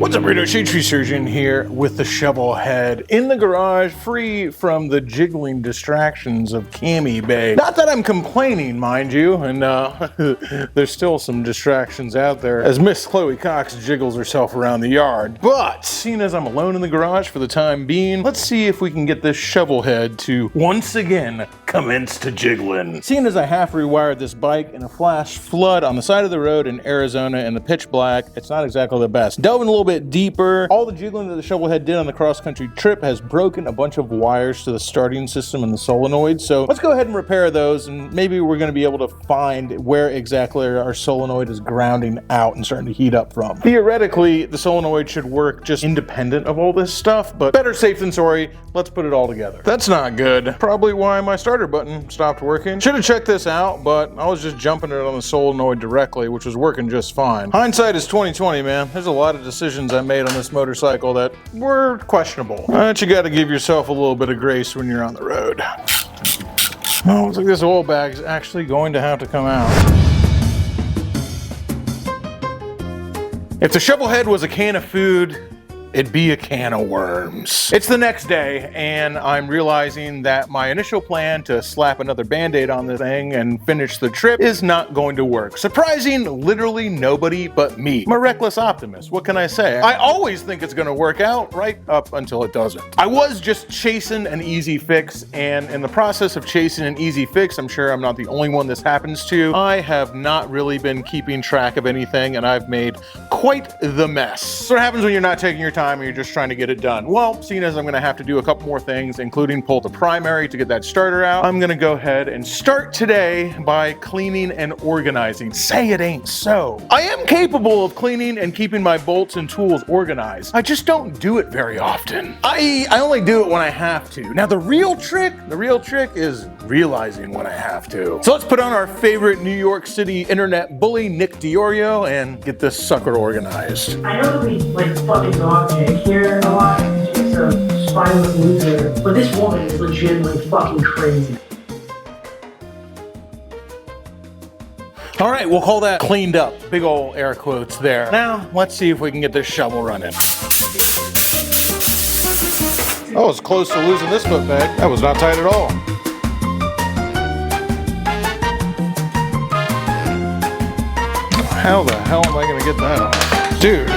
What's up, Rito? Shade Tree Surgeon here with the Shovelhead in the garage, free from the jiggling distractions of Cami Bay. Not that I'm complaining, mind you, and there's still some distractions out there as Miss Chloe Cox jiggles herself around the yard. But seeing as I'm alone in the garage for the time being, let's see if we can get this Shovelhead to once again commence to jiggling. Seeing as I half rewired this bike in a flash flood on the side of the road in Arizona in the pitch black, it's not exactly the best. Delving a little bit deeper, all the jiggling that the Shovelhead did on the cross-country trip has broken a bunch of wires to the starting system and the solenoid. So let's go ahead and repair those, and maybe we're going to be able to find where exactly our solenoid is grounding out and starting to heat up from. Theoretically, the solenoid should work just independent of all this stuff, but better safe than sorry. Let's put it all together. That's not good. Probably why my starter button stopped working. Should have checked this out, but I was just jumping it on the solenoid directly, which was working just fine. Hindsight is 20/20, man. There's a lot of decisions I made on this motorcycle that were questionable. But you got to give yourself a little bit of grace when you're on the road. Oh, looks like this oil bag is actually going to have to come out. If the Shovelhead was a can of food, it'd be a can of worms. It's the next day, and I'm realizing that my initial plan to slap another Band-Aid on the thing and finish the trip is not going to work. Surprising literally nobody but me. I'm a reckless optimist. What can I say? I always think it's gonna work out right up until it doesn't. I was just chasing an easy fix, and in the process of chasing an easy fix, I'm sure I'm not the only one this happens to. I have not really been keeping track of anything, and I've made quite the mess. So what happens when you're not taking your time and you're just trying to get it done? Well, seeing as I'm gonna have to do a couple more things, including pull the primary to get that starter out, I'm gonna go ahead and start today by cleaning and organizing. Say it ain't so. I am capable of cleaning and keeping my bolts and tools organized. I just don't do it very often. I only do it when I have to. Now the real trick is realizing when I have to. So let's put on our favorite New York City internet bully, Nick Diorio, and get this sucker organized. I know that we like fucking dog here a lot. She's a spineless loser. But this woman is legitimately fucking crazy. All right, we'll call that cleaned up. Big ol' air quotes there. Now, let's see if we can get this shovel running. Oh, it's close to losing this foot peg. That was not tight at all. How the hell am I gonna get that off? Dude.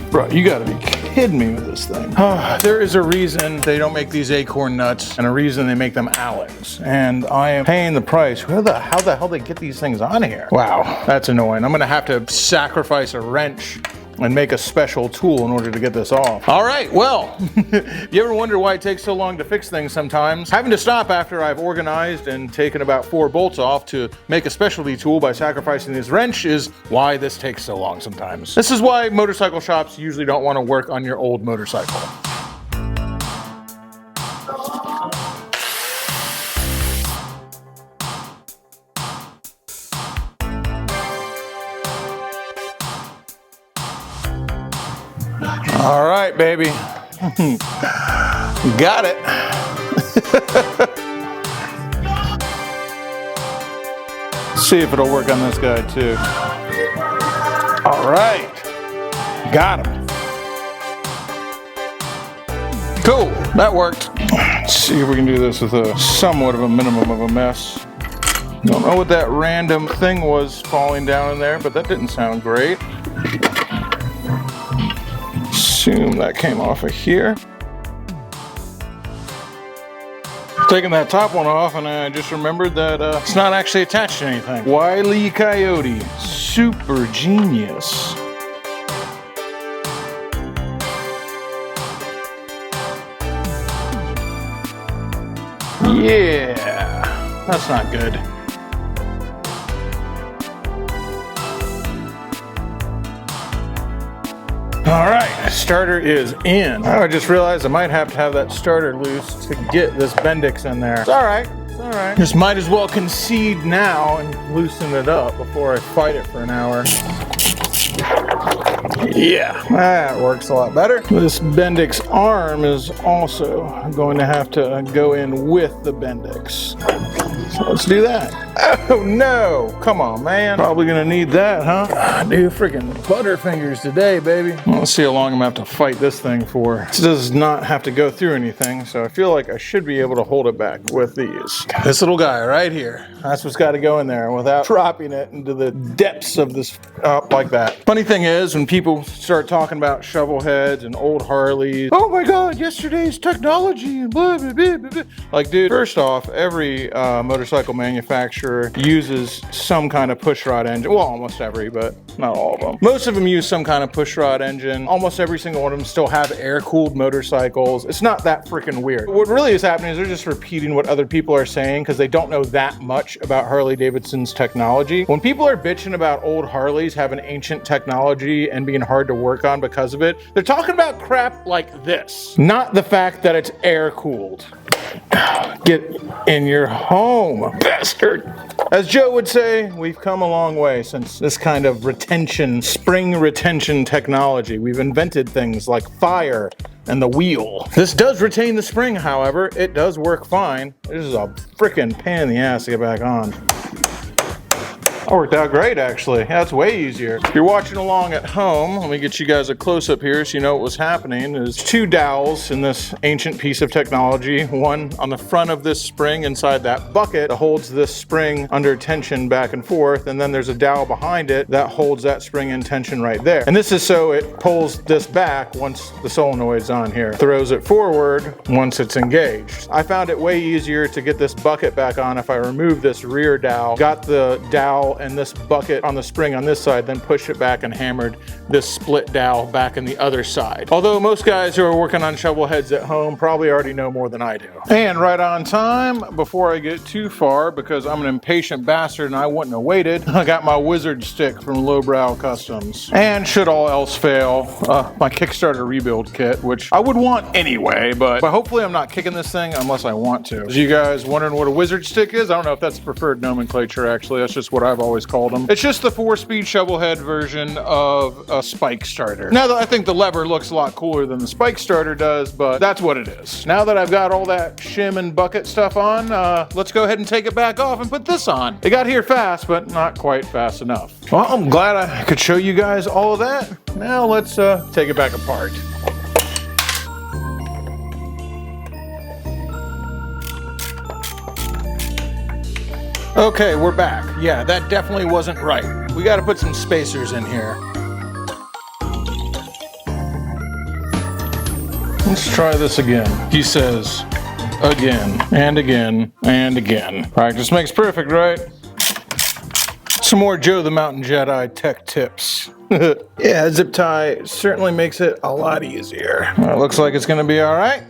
Bro, you gotta be kidding me with this thing. There is a reason they don't make these acorn nuts and a reason they make them Allens. And I am paying the price. How the hell they get these things on here? Wow, that's annoying. I'm gonna have to sacrifice a wrench and make a special tool in order to get this off. All right, well, you ever wonder why it takes so long to fix things sometimes? Having to stop after I've organized and taken about 4 bolts off to make a specialty tool by sacrificing this wrench is why this takes so long sometimes. This is why motorcycle shops usually don't want to work on your old motorcycle. All right, baby. Got it. See if it'll work on this guy too. All right. Got him. Cool, that worked. Let's see if we can do this with a somewhat of a minimum of a mess. Don't know what that random thing was falling down in there, but that didn't sound great. Assume that came off of here. Taking that top one off, and I just remembered that it's not actually attached to anything. Wile E. Coyote, super genius. Yeah, that's not good. All right, starter is in. I just realized I might have to have that starter loose to get this Bendix in there. It's all right, it's all right. Just might as well concede now and loosen it up before I fight it for an hour. Yeah, that works a lot better. This Bendix arm is also going to have to go in with the Bendix. So let's do that. Oh no, come on, man. Probably gonna need that, huh? God, dude, freaking butterfingers today, baby. Well, let's see how long I'm gonna have to fight this thing for. This does not have to go through anything, so I feel like I should be able to hold it back with these. This little guy right here. That's what's gotta go in there without dropping it into the depths of this, like that. Funny thing is, when people start talking about Shovelheads and old Harleys, oh my God, yesterday's technology and blah, blah, blah, blah, blah. Like, dude, first off, every motorcycle manufacturer uses some kind of pushrod engine. Well, almost every, but not all of them. Most of them use some kind of pushrod engine. Almost every single one of them still have air-cooled motorcycles. It's not that freaking weird. What really is happening is they're just repeating what other people are saying because they don't know that much about Harley-Davidson's technology. When people are bitching about old Harleys having ancient technology and being hard to work on because of it, they're talking about crap like this, not the fact that it's air-cooled. Get in your home, bastard. As Joe would say, we've come a long way since this kind of retention, spring retention technology. We've invented things like fire and the wheel. This does retain the spring, however. It does work fine. This is a freaking pain in the ass to get back on. That worked out great, actually. That's way easier. If you're watching along at home, let me get you guys a close-up here so you know what was happening. There's two dowels in this ancient piece of technology. One on the front of this spring inside that bucket that holds this spring under tension back and forth, and then there's a dowel behind it that holds that spring in tension right there. And this is so it pulls this back once the solenoid's on here, throws it forward once it's engaged. I found it way easier to get this bucket back on if I remove this rear dowel, got the dowel and this bucket on the spring on this side, then pushed it back and hammered this split dowel back in the other side. Although most guys who are working on Shovelheads at home probably already know more than I do. And right on time, before I get too far, because I'm an impatient bastard and I wouldn't have waited, I got my wizard stick from Lowbrow Customs. And should all else fail, my Kickstarter rebuild kit, which I would want anyway, but hopefully I'm not kicking this thing unless I want to. As you guys wondering what a wizard stick is? I don't know if that's the preferred nomenclature, actually. That's just what I've always called them. It's just the 4-speed Shovelhead version of a spike starter. Now that I think the lever looks a lot cooler than the spike starter does, but that's what it is. Now that I've got all that shim and bucket stuff on, let's go ahead and take it back off and put this on. It got here fast, but not quite fast enough. Well, I'm glad I could show you guys all of that. Now let's take it back apart. Okay, we're back. Yeah, that definitely wasn't right. We gotta put some spacers in here. Let's try this again. He says, again, and again, and again. Practice makes perfect, right? Some more Joe the Mountain Jedi tech tips. Yeah, zip tie certainly makes it a lot easier. Well, it looks like it's gonna be all right.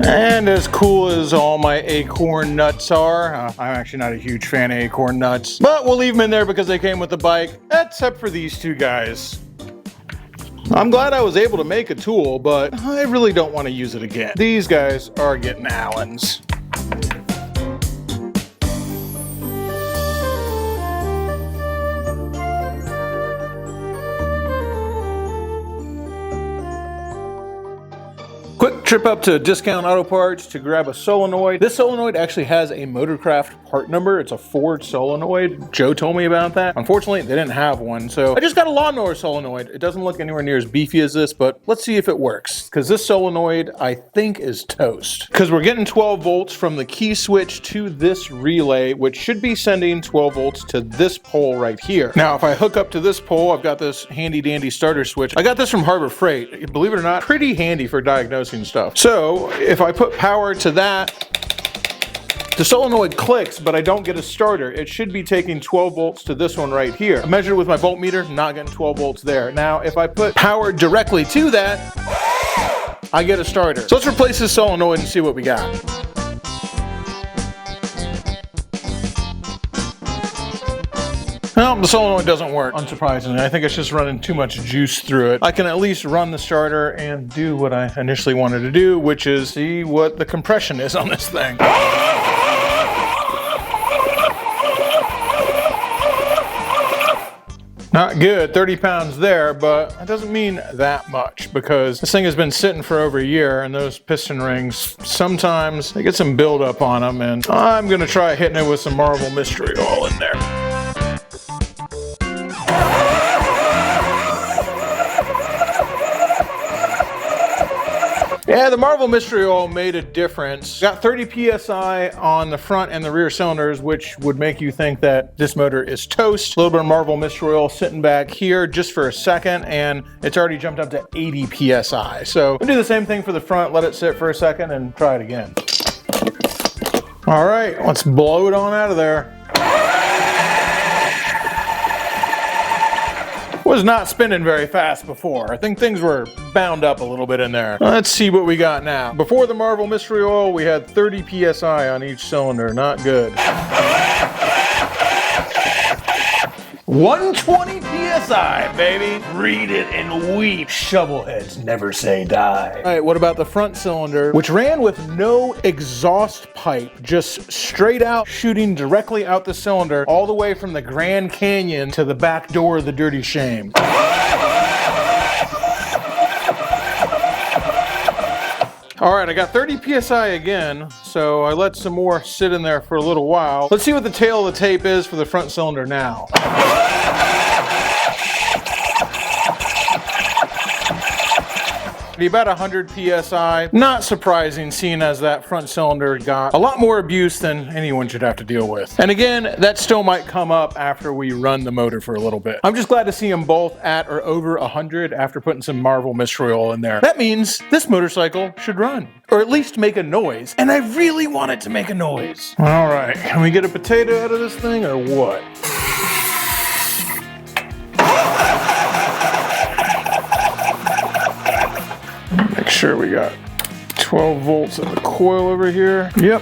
And as cool as all my acorn nuts are, I'm actually not a huge fan of acorn nuts, but we'll leave them in there because they came with the bike, except for these two guys. I'm glad I was able to make a tool, but I really don't want to use it again. These guys are getting Allens. Quick trip up to Discount Auto Parts to grab a solenoid. This solenoid actually has a Motorcraft part number. It's a Ford solenoid. Joe told me about that. Unfortunately, they didn't have one, so I just got a lawnmower solenoid. It doesn't look anywhere near as beefy as this, but let's see if it works, because this solenoid, I think, is toast. Because we're getting 12 volts from the key switch to this relay, which should be sending 12 volts to this pole right here. Now, if I hook up to this pole, I've got this handy dandy starter switch. I got this from Harbor Freight. Believe it or not, pretty handy for diagnosing stuff. So if I put power to that, the solenoid clicks, but I don't get a starter. It should be taking 12 volts to this one right here. I measured with my voltmeter, not getting 12 volts there. Now, if I put power directly to that, I get a starter. So let's replace this solenoid and see what we got. Well, the solenoid doesn't work, unsurprisingly. I think it's just running too much juice through it. I can at least run the starter and do what I initially wanted to do, which is see what the compression is on this thing. Not good, 30 pounds there, but that doesn't mean that much because this thing has been sitting for over a year and those piston rings, sometimes they get some buildup on them, and I'm gonna try hitting it with some Marvel Mystery Oil in there. Yeah, the Marvel Mystery Oil made a difference. Got 30 PSI on the front and the rear cylinders, which would make you think that this motor is toast. A little bit of Marvel Mystery Oil sitting back here just for a second, and it's already jumped up to 80 PSI. So we'll do the same thing for the front, let it sit for a second, and try it again. All right, let's blow it on out of there. Was not spinning very fast before. I think things were bound up a little bit in there. Let's see what we got now. Before the Marvel Mystery Oil, we had 30 PSI on each cylinder. Not good. 120 PSI, baby. Read it and weep. Shovelheads never say die. All right, what about the front cylinder, which ran with no exhaust pipe, just straight out shooting directly out the cylinder, all the way from the Grand Canyon to the back door of the Dirty Shame. All right, I got 30 PSI again, so I let some more sit in there for a little while. Let's see what the tail of the tape is for the front cylinder now. About 100 PSI. Not surprising, seeing as that front cylinder got a lot more abuse than anyone should have to deal with. And again, that still might come up after we run the motor for a little bit. I'm just glad to see them both at or over 100 after putting some Marvel Mystery Oil in there. That means this motorcycle should run, or at least make a noise. And I really want it to make a noise. All right, can we get a potato out of this thing or what? Make sure we got 12 volts in the coil over here. Yep,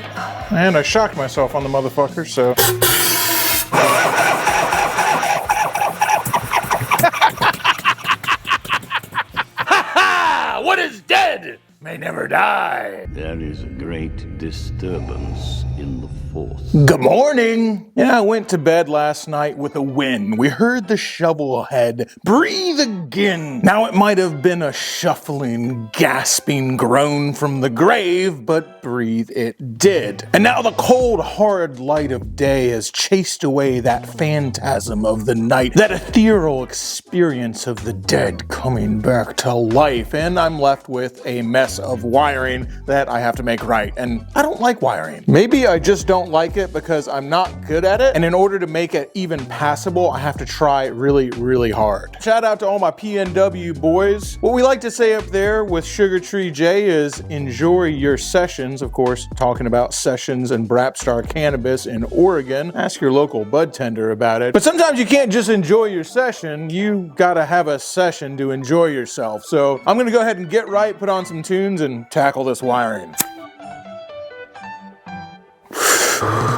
and I shocked myself on the motherfucker, so. Ha! What is dead may never die. There is a great disturbance in the force. Good morning. Yeah, I went to bed last night with a win. We heard the Shovelhead breathe again. Now it might have been a shuffling, gasping groan from the grave, but breathe it did. And now the cold, hard light of day has chased away that phantasm of the night, that ethereal experience of the dead coming back to life, and I'm left with a mess of wiring that I have to make right. And I don't like wiring. Maybe I just don't like it because I'm not good at it, and in order to make it even passable, I have to try really, really hard. Shout out to all my PNW boys. What we like to say up there with Sugar Tree J is enjoy your sessions. Of course, talking about sessions and Brapstar cannabis in Oregon. Ask your local bud tender about it. But sometimes you can't just enjoy your session, you gotta have a session to enjoy yourself. So I'm gonna go ahead and get right, put on some tunes, and tackle this wiring.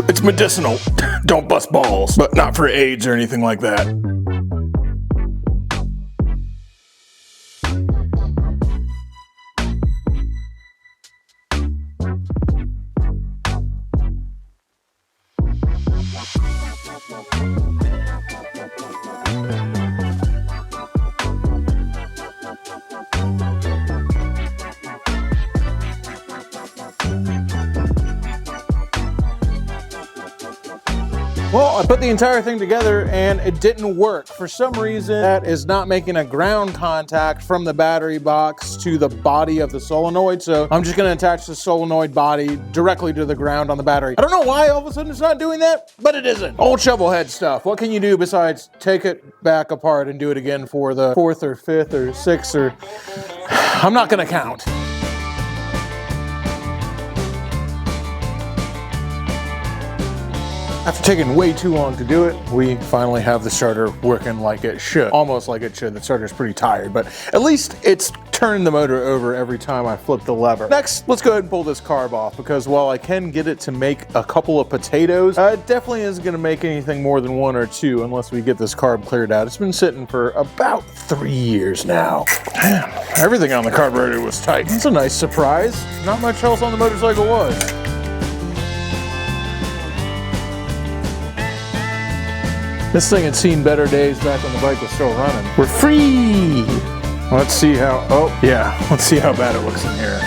It's medicinal. Don't bust balls, but not for AIDS or anything like that. Well, I put the entire thing together and it didn't work. For some reason, that is not making a ground contact from the battery box to the body of the solenoid. So I'm just gonna attach the solenoid body directly to the ground on the battery. I don't know why all of a sudden it's not doing that, but it isn't. Old Shovelhead stuff. What can you do besides take it back apart and do it again for the 4th or 5th or 6th or... I'm not gonna count. After taking way too long to do it, we finally have the starter working like it should. Almost like it should. The starter's pretty tired, but at least it's turning the motor over every time I flip the lever. Next, let's go ahead and pull this carb off, because while I can get it to make a couple of potatoes, it definitely isn't gonna make anything more than 1 or 2 unless we get this carb cleared out. It's been sitting for about 3 years now. Damn, everything on the carburetor was tight. It's a nice surprise. Not much else on the motorcycle was. This thing had seen better days back when the bike was still running. We're free! Let's see how, oh yeah, let's see how bad it looks in here.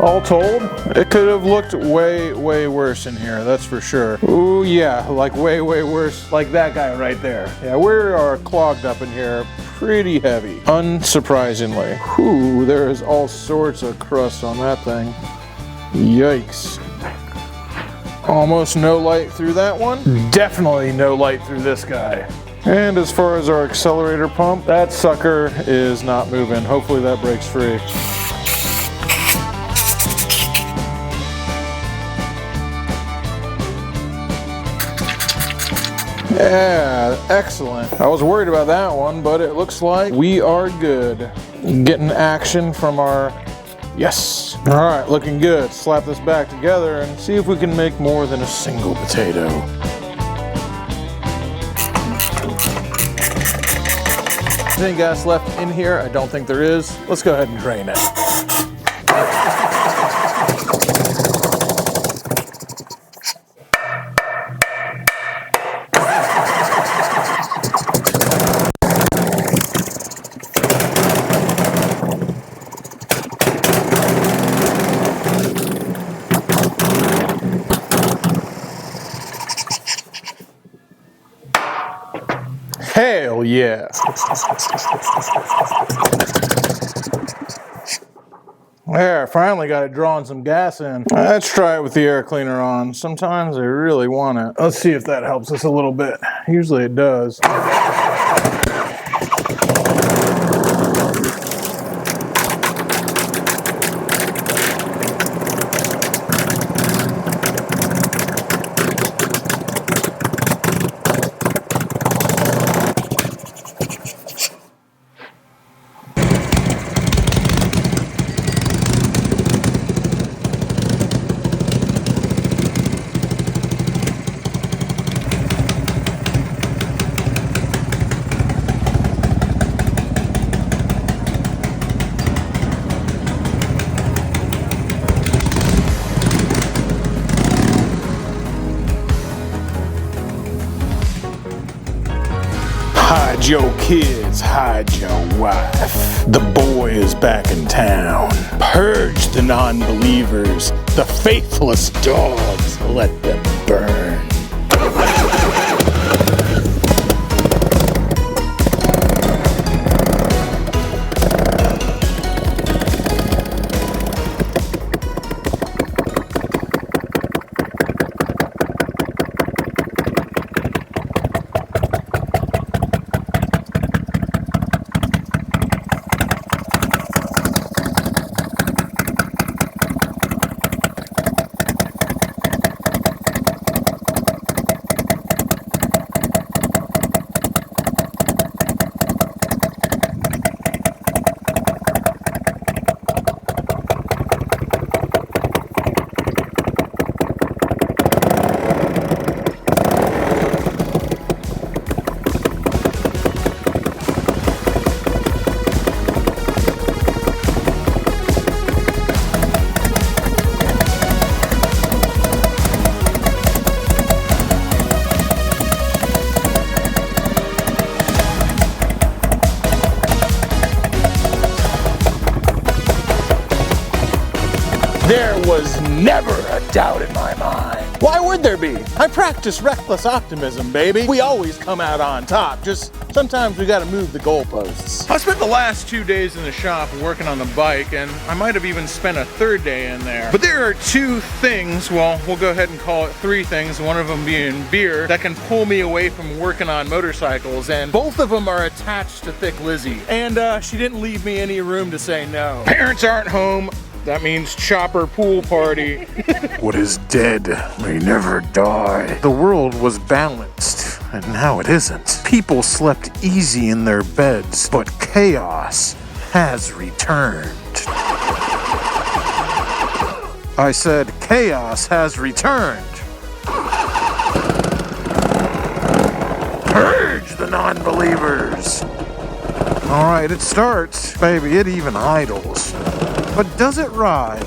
All told, it could have looked way, way worse in here, that's for sure. Ooh yeah, like way, way worse, like that guy right there. Yeah, we are clogged up in here, pretty heavy, unsurprisingly. Ooh, there is all sorts of crust on that thing. Yikes. Almost no light through that one. Definitely no light through this guy. And as far as our accelerator pump, that sucker is not moving. Hopefully that breaks free. Yeah, excellent. I was worried about that one, but it looks like we are good. Getting action from our, yes. All right, looking good. Slap this back together and see if we can make more than a single potato. Any gas left in here? I don't think there is. Let's go ahead and drain it. Hell yeah. There, finally got it drawing some gas in. Let's try it with the air cleaner on. Sometimes I really want it. Let's see if that helps us a little bit. Usually it does. Hide your kids, hide your wife. The boy is back in town. Purge the non-believers, the faithless dogs, let them burn. There was never a doubt in my mind. Why would there be? I practice reckless optimism, baby. We always come out on top. Just sometimes we gotta move the goalposts. I spent the last 2 days in the shop working on the bike, and I might have even spent a third day in there. But there are two things, well, we'll go ahead and call it three things, one of them being beer, that can pull me away from working on motorcycles, and both of them are attached to Thick Lizzie. And she didn't leave me any room to say no. Parents aren't home. That means chopper pool party. What is dead may never die. The world was balanced, and now it isn't. People slept easy in their beds, but chaos has returned. I said chaos has returned. Purge the non-believers. All right, it starts. Baby, it even idles. But does it ride?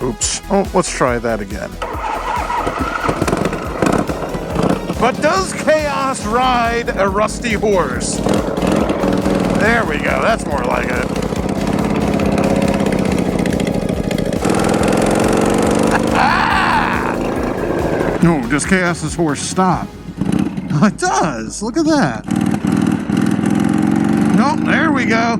Oops. Oh, let's try that again. But does chaos ride a rusty horse? There we go. That's more like it. No, does Chaos's horse stop? Oh, it does. Look at that. Oh, there we go.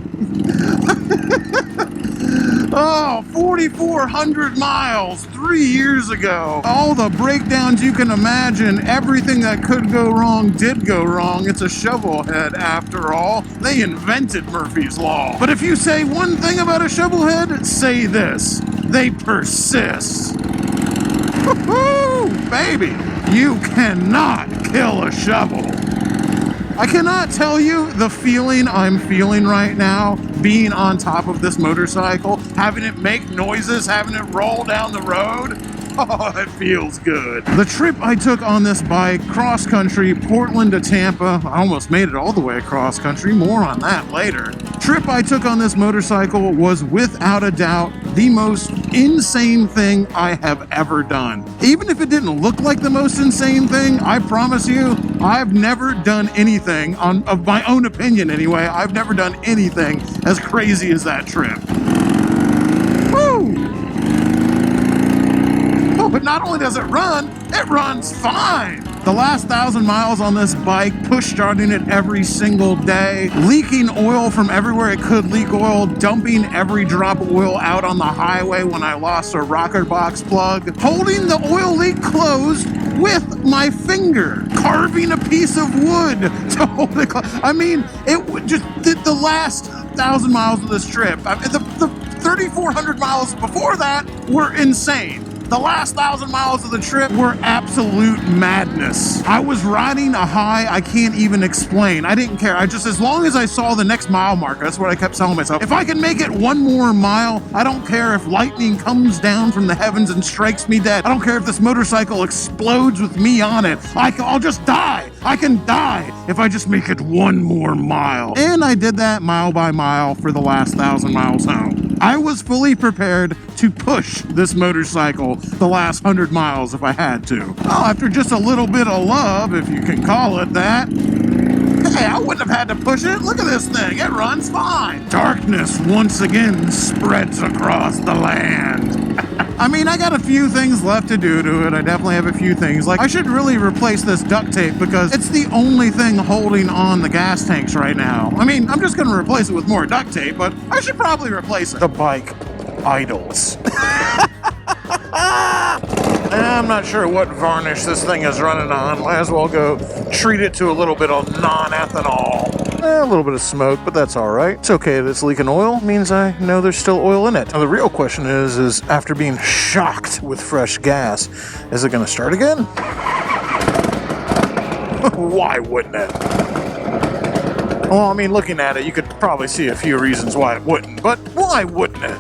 Oh, 4,400 miles 3 years ago. All the breakdowns you can imagine, everything that could go wrong did go wrong. It's a Shovelhead after all. They invented Murphy's Law. But if you say one thing about a Shovelhead, say this: they persist. Woo-hoo, baby, you cannot kill a shovel. I cannot tell you the feeling I'm feeling right now being on top of this motorcycle, having it make noises, having it roll down the road. Oh, it feels good. The trip I took on this bike, cross country, Portland to Tampa, I almost made it all the way across country, more on that later. Trip I took on this motorcycle was without a doubt the most insane thing I have ever done. Even if it didn't look like the most insane thing, I promise you, I've never done anything, of my own opinion anyway, I've never done anything as crazy as that trip. Woo! Oh, but not only does it runs fine. The last 1,000 miles on this bike, push starting it every single day, leaking oil from everywhere it could leak oil, dumping every drop of oil out on the highway when I lost a rocker box plug, holding the oil leak closed with my finger, carving a piece of wood to hold it closed. I mean, it would just, the last 1,000 miles of this trip, the 3,400 miles before that were insane. The last 1,000 miles of the trip were absolute madness. I was riding a high I can't even explain. I didn't care. As long as I saw the next mile marker, that's what I kept telling myself. If I can make it one more mile, I don't care if lightning comes down from the heavens and strikes me dead. I don't care if this motorcycle explodes with me on it. I'll just die. I can die if I just make it one more mile. And I did that mile by mile for the last 1,000 miles home. I was fully prepared to push this motorcycle the last 100 miles if I had to. Oh, after just a little bit of love, if you can call it that. Hey, I wouldn't have had to push it. Look at this thing. It runs fine. Darkness once again spreads across the land. I mean, I got a few things left to do to it. I definitely have a few things. Like, I should really replace this duct tape because it's the only thing holding on the gas tanks right now. I mean, I'm just going to replace it with more duct tape, but I should probably replace it. The bike idles. I'm not sure what varnish this thing is running on. Might as well go treat it to a little bit of non-ethanol. A little bit of smoke, but that's all right. It's okay that it's leaking oil. It means I know there's still oil in it. Now, the real question is after being shocked with fresh gas, is it going to start again? Why wouldn't it? Well, I mean, looking at it, you could probably see a few reasons why it wouldn't, but why wouldn't it?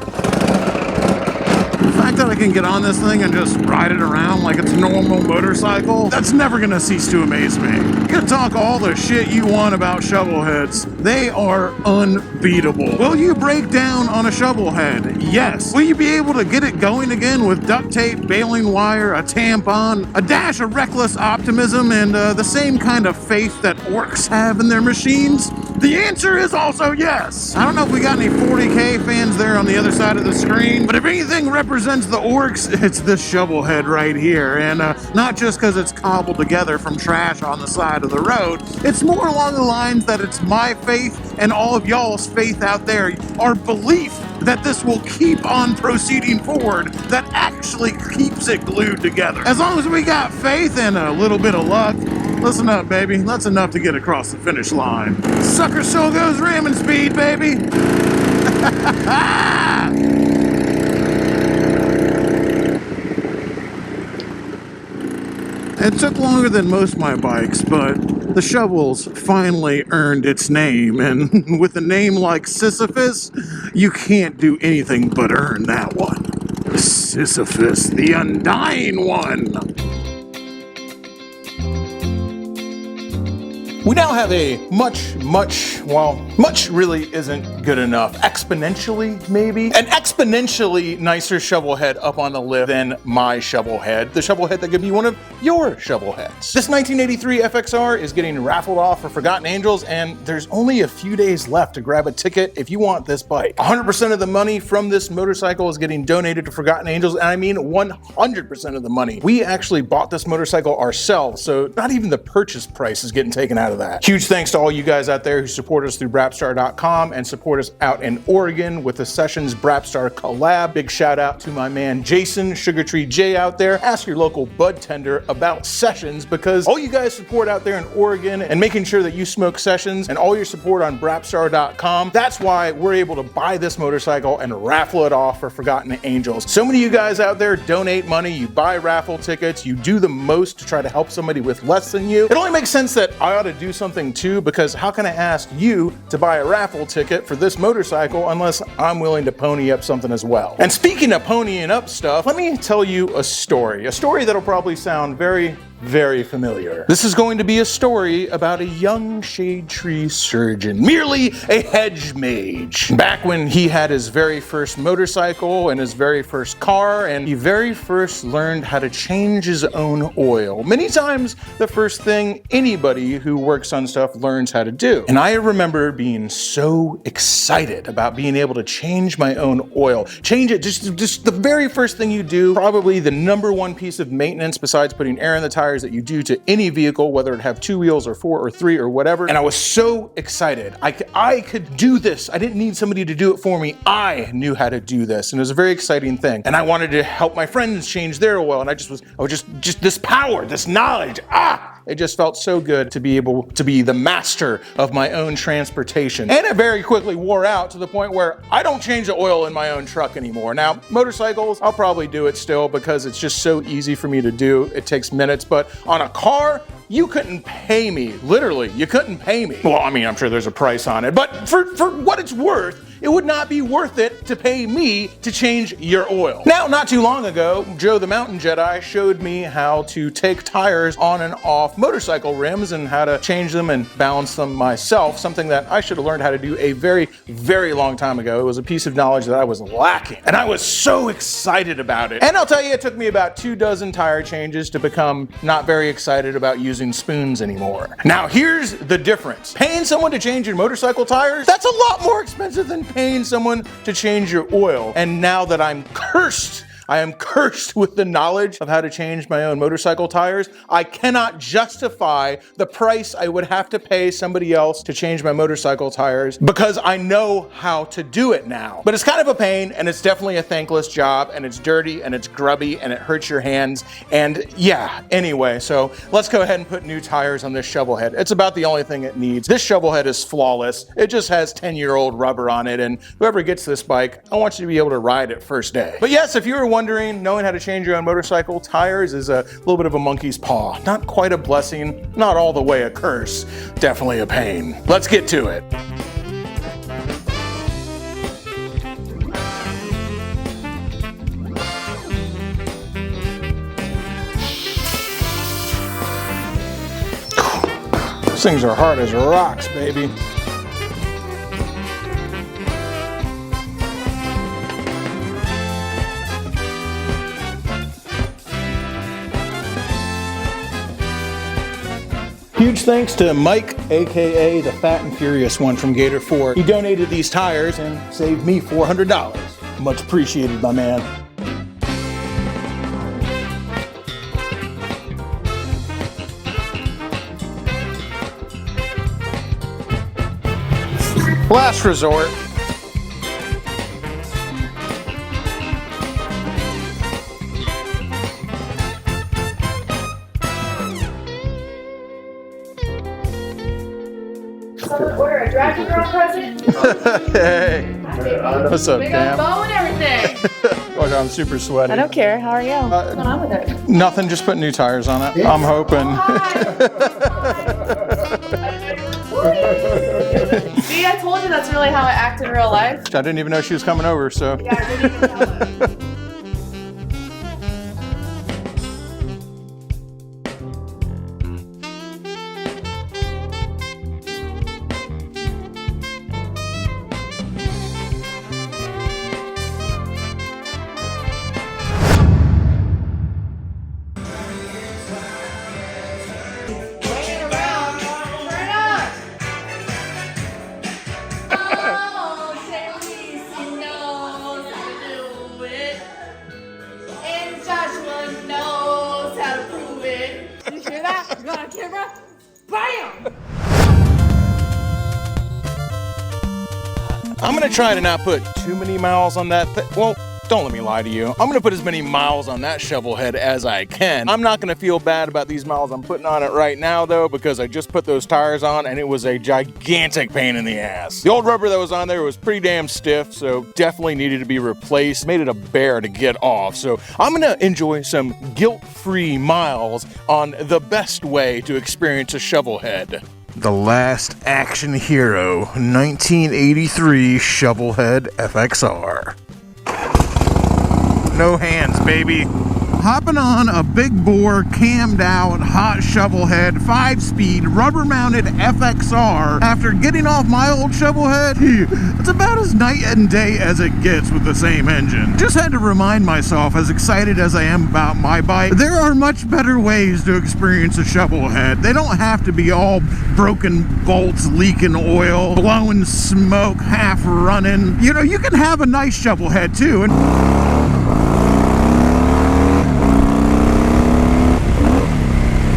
The fact that I can get on this thing and just ride it around like it's a normal motorcycle, that's never gonna cease to amaze me. You can talk all the shit you want about Shovelheads. They are unbeatable. Will you break down on a Shovelhead? Yes. Will you be able to get it going again with duct tape, baling wire, a tampon, a dash of reckless optimism, and the same kind of faith that orcs have in their machines? The answer is also yes. I don't know if we got any 40K fans there on the other side of the screen, but if anything represents the orcs, it's this Shovelhead right here. And not just because it's cobbled together from trash on the side of the road, it's more along the lines that it's my faith and all of y'all's faith out there, our belief that this will keep on proceeding forward, that actually keeps it glued together. As long as we got faith and a little bit of luck, listen up, baby. That's enough to get across the finish line. Sucker still goes ramming speed, baby. It took longer than most of my bikes, but the Shovel's finally earned its name, and with a name like Sisyphus, you can't do anything but earn that one. Sisyphus, the Undying One. We now have a much really isn't good enough. Exponentially, maybe? An exponentially nicer shovel head up on the lift than my shovel head. The shovel head that could be one of your shovel heads. This 1983 FXR is getting raffled off for Forgotten Angels, and there's only a few days left to grab a ticket if you want this bike. 100% of the money from this motorcycle is getting donated to Forgotten Angels, and I mean 100% of the money. We actually bought this motorcycle ourselves, so not even the purchase price is getting taken out of that. Huge thanks to all you guys out there who support us through Brapstar.com and support us out in Oregon with the Sessions Brapstar collab. Big shout out to my man Jason, Sugar Tree J out there. Ask your local bud tender about Sessions, because all you guys support out there in Oregon and making sure that you smoke Sessions and all your support on Brapstar.com, that's why we're able to buy this motorcycle and raffle it off for Forgotten Angels. So many of you guys out there donate money, you buy raffle tickets, you do the most to try to help somebody with less than you. It only makes sense that I ought to do something too, because how can I ask you to buy a raffle ticket for this motorcycle unless I'm willing to pony up something as well? And speaking of ponying up stuff, let me tell you a story that'll probably sound very familiar. This is going to be a story about a young shade tree surgeon, merely a hedge mage. Back when he had his very first motorcycle and his very first car, and he very first learned how to change his own oil. Many times the first thing anybody who works on stuff learns how to do. And I remember being so excited about being able to change my own oil. Change it, just the very first thing you do, probably the #1 piece of maintenance besides putting air in the tires that you do to any vehicle, whether it have 2 wheels or 4 or 3 or whatever. And I was so excited. I could do this. I didn't need somebody to do it for me. I knew how to do this, and it was a very exciting thing. And I wanted to help my friends change their oil, and I was just this power, this knowledge. It just felt so good to be able to be the master of my own transportation. And it very quickly wore out to the point where I don't change the oil in my own truck anymore. Now, motorcycles, I'll probably do it still because it's just so easy for me to do. It takes minutes, but on a car, you couldn't pay me. Literally, you couldn't pay me. Well, I mean, I'm sure there's a price on it, but for what it's worth, it would not be worth it to pay me to change your oil. Now, not too long ago, Joe the Mountain Jedi showed me how to take tires on and off motorcycle rims and how to change them and balance them myself, something that I should have learned how to do a very long time ago. It was a piece of knowledge that I was lacking, and I was so excited about it. And I'll tell you, it took me about 24 tire changes to become not very excited about using spoons anymore. Now, here's the difference. Paying someone to change your motorcycle tires, that's a lot more expensive than paying someone to change your oil. And now that I am cursed with the knowledge of how to change my own motorcycle tires, I cannot justify the price I would have to pay somebody else to change my motorcycle tires because I know how to do it now. But it's kind of a pain, and it's definitely a thankless job, and it's dirty and it's grubby and it hurts your hands. And yeah, anyway, so let's go ahead and put new tires on this Shovelhead. It's about the only thing it needs. This Shovelhead is flawless. It just has 10-year-old rubber on it, and whoever gets this bike, I want you to be able to ride it first day. But yes, if you were wondering, knowing how to change your own motorcycle tires is a little bit of a monkey's paw. Not quite a blessing, not all the way a curse, definitely a pain. Let's get to it. These things are hard as rocks, baby. Huge thanks to Mike, aka the Fat and Furious one from Gator 4. He donated these tires and saved me $400. Much appreciated, my man. Last resort. Order a Dragon Girl present. Hey. What's up, Big Cam? old bow and everything. Look, I'm super sweaty. I don't care. How are you? What's going on with it? Nothing, just put new tires on it. I'm hoping. See, I told you that's really how I act in real life. I didn't even know she was coming over, so. Yeah, I didn't even tell her. You got a camera? Bam! I'm gonna try to not put too many miles on that well, don't let me lie to you. I'm gonna put as many miles on that Shovelhead as I can. I'm not gonna feel bad about these miles I'm putting on it right now though, because I just put those tires on and it was a gigantic pain in the ass. The old rubber that was on there was pretty damn stiff, so definitely needed to be replaced. Made it a bear to get off. So I'm gonna enjoy some guilt-free miles on the best way to experience a Shovelhead. The Last Action Hero 1983 Shovelhead FXR. No hands, baby. Hopping on a big bore, cammed out, hot Shovelhead, 5-speed, rubber-mounted FXR. After getting off my old Shovelhead, it's about as night and day as it gets with the same engine. Just had to remind myself, as excited as I am about my bike, there are much better ways to experience a Shovelhead. They don't have to be all broken bolts, leaking oil, blowing smoke, half running. You know, you can have a nice Shovelhead too. And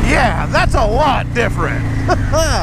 yeah, that's a lot different.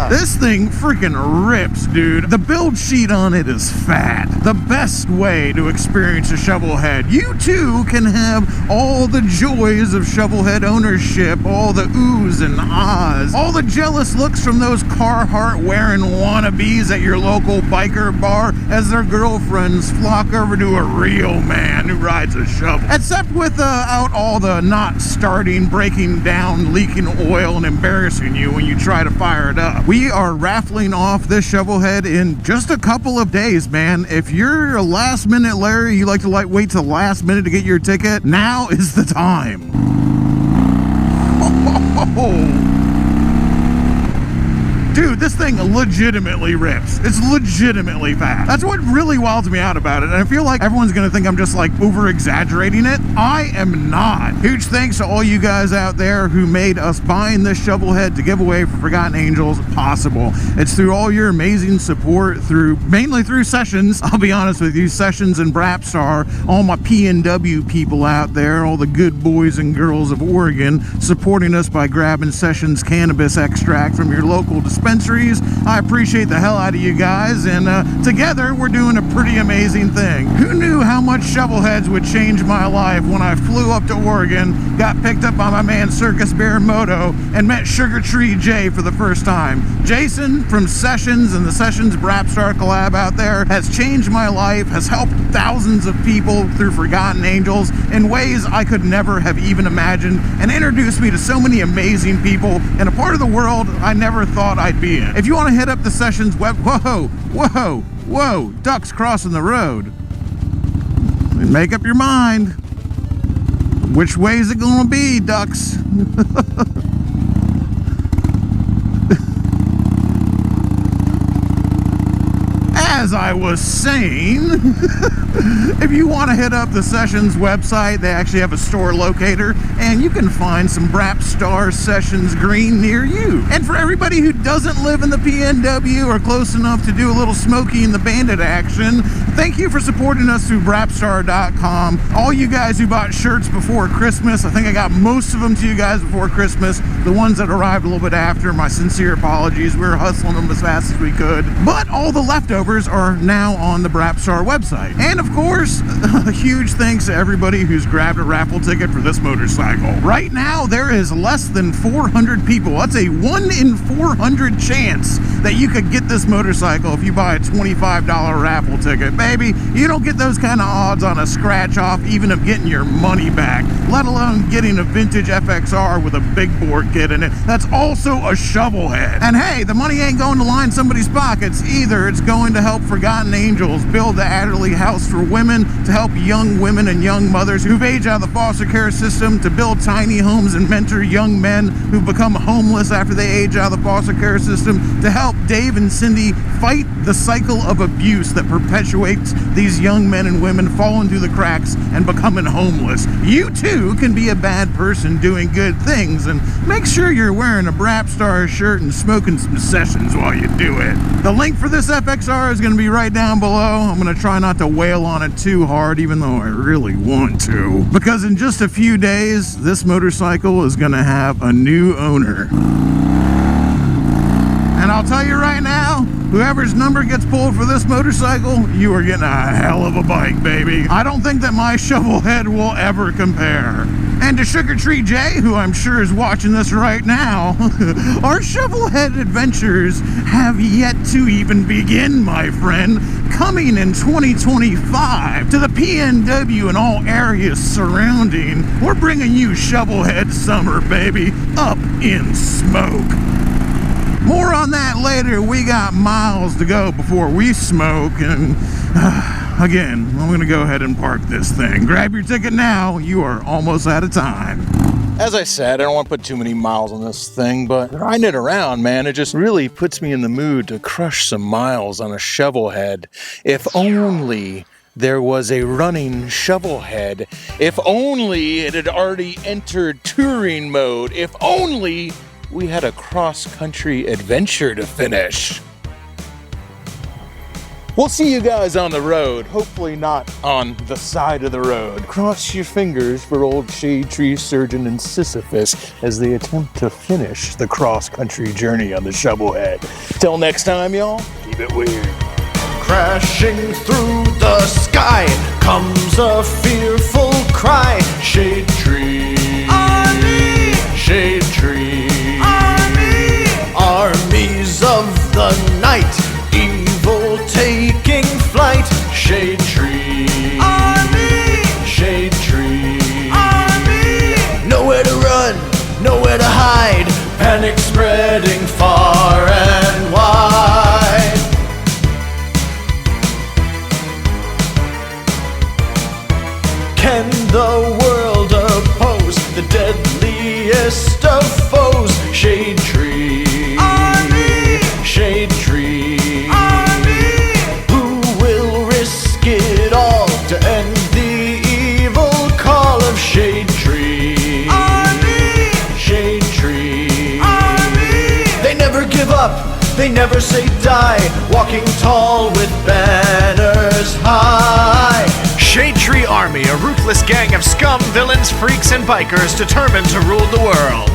This thing freaking rips, dude. The build sheet on it is fat. The best way to experience a Shovelhead. You too can have all the joys of Shovelhead ownership, all the oohs and ahs, all the jealous looks from those Carhartt wearing wannabes at your local biker bar as their girlfriends flock over to a real man who rides a shovel. Except without all the not starting, breaking down, leaking oil, and embarrassing you when you try to fire it up. We are raffling off this Shovelhead in just a couple of days, man. If you're a last minute Larry, you like to wait till the last minute to get your ticket, now is the time. Dude, this thing legitimately rips. It's legitimately fast. That's what really wilds me out about it. And I feel like everyone's gonna think I'm just like over exaggerating it. I am not. Huge thanks to all you guys out there who made us buying this Shovelhead to give away for Forgotten Angels possible. It's through all your amazing support, mainly through Sessions. I'll be honest with you, Sessions and Brapstar, all my PNW people out there, all the good boys and girls of Oregon, supporting us by grabbing Sessions cannabis extract from your local dispensaries. I appreciate the hell out of you guys, and together we're doing a pretty amazing thing. Who knew how much Shovelheads would change my life when I flew up to Oregon, got picked up by my man Circus Bear Moto, and met Sugar Tree Jay for the first time. Jason from Sessions and the Sessions Brapstar collab out there has changed my life, has helped thousands of people through Forgotten Angels in ways I could never have even imagined, and introduced me to so many amazing people in a part of the world I never thought I'd be in. If you want to hit up the Sessions web, whoa, ducks crossing the road. And make up your mind. Which way is it gonna be, ducks? As I was saying, if you want to hit up the Sessions website, they actually have a store locator, and you can find some Brapstar Sessions green near you. And for everybody who doesn't live in the PNW or close enough to do a little Smokey and the Bandit action, thank you for supporting us through Brapstar.com. All you guys who bought shirts before Christmas, I think I got most of them to you guys before Christmas. The ones that arrived a little bit after, my sincere apologies. We were hustling them as fast as we could. But all the leftovers are now on the Brapstar website. And of course, a huge thanks to everybody who's grabbed a raffle ticket for this motorcycle. Right now, there is less than 400 people. That's a 1 in 400 chance that you could get this motorcycle if you buy a $25 raffle ticket. Baby, you don't get those kind of odds on a scratch off, even of getting your money back, let alone getting a vintage FXR with a big bore kit in it that's also a Shovelhead. And hey, the money ain't going to line somebody's pockets either. It's going to help Forgotten Angels build the Adderley House for Women, to help young women and young mothers who've aged out of the foster care system, to build tiny homes and mentor young men who've become homeless after they age out of the foster care system, to help Dave and Cindy fight the cycle of abuse that perpetuates exploits these young men and women falling through the cracks and becoming homeless. You too can be a bad person doing good things, and make sure you're wearing a Brap Star shirt and smoking some sessions while you do it. The link for this FXR is going to be right down below. I'm going to try not to wail on it too hard, even though I really want to, because in just a few days this motorcycle is going to have a new owner. And I'll tell you right now, whoever's number gets pulled for this motorcycle, you are getting a hell of a bike, baby. I don't think that my Shovelhead will ever compare. And to Sugar Tree Jay, who I'm sure is watching this right now, our Shovelhead adventures have yet to even begin, my friend. Coming in 2025 to the PNW and all areas surrounding, we're bringing you Shovelhead Summer, baby, up in smoke. More on that later. We got miles to go before we smoke, and again, I'm gonna go ahead and park this thing. Grab your ticket now, you are almost out of time. As I said, I don't want to put too many miles on this thing, but riding it around, man, it just really puts me in the mood to crush some miles on a Shovelhead. If only there was a running Shovelhead. If only it had already entered touring mode. If only we had a cross-country adventure to finish. We'll see you guys on the road, hopefully not on the side of the road. Cross your fingers for old Shade Tree Surgeon and Sisyphus as they attempt to finish the cross-country journey on the Shovelhead. Till next time, y'all, keep it weird. Crashing through the sky comes a fearful cry. Shade Tree, Army! Shade Tree, Army! Armies of the night, evil taking flight. Shade Tree, Army! Shade Tree, Army! Nowhere to run, nowhere to hide, panic spreading far and wide. Can the world oppose the deadliest of foes? Shade Tree, Army! Shade Tree, Army! Who will risk it all to end the evil call of Shade Tree, Army! Shade Tree, Army! They never give up, they never say die, walking tall with banners high. Shade Tree Army, a ruthless gang of scum, villains, freaks, and bikers determined to rule the world.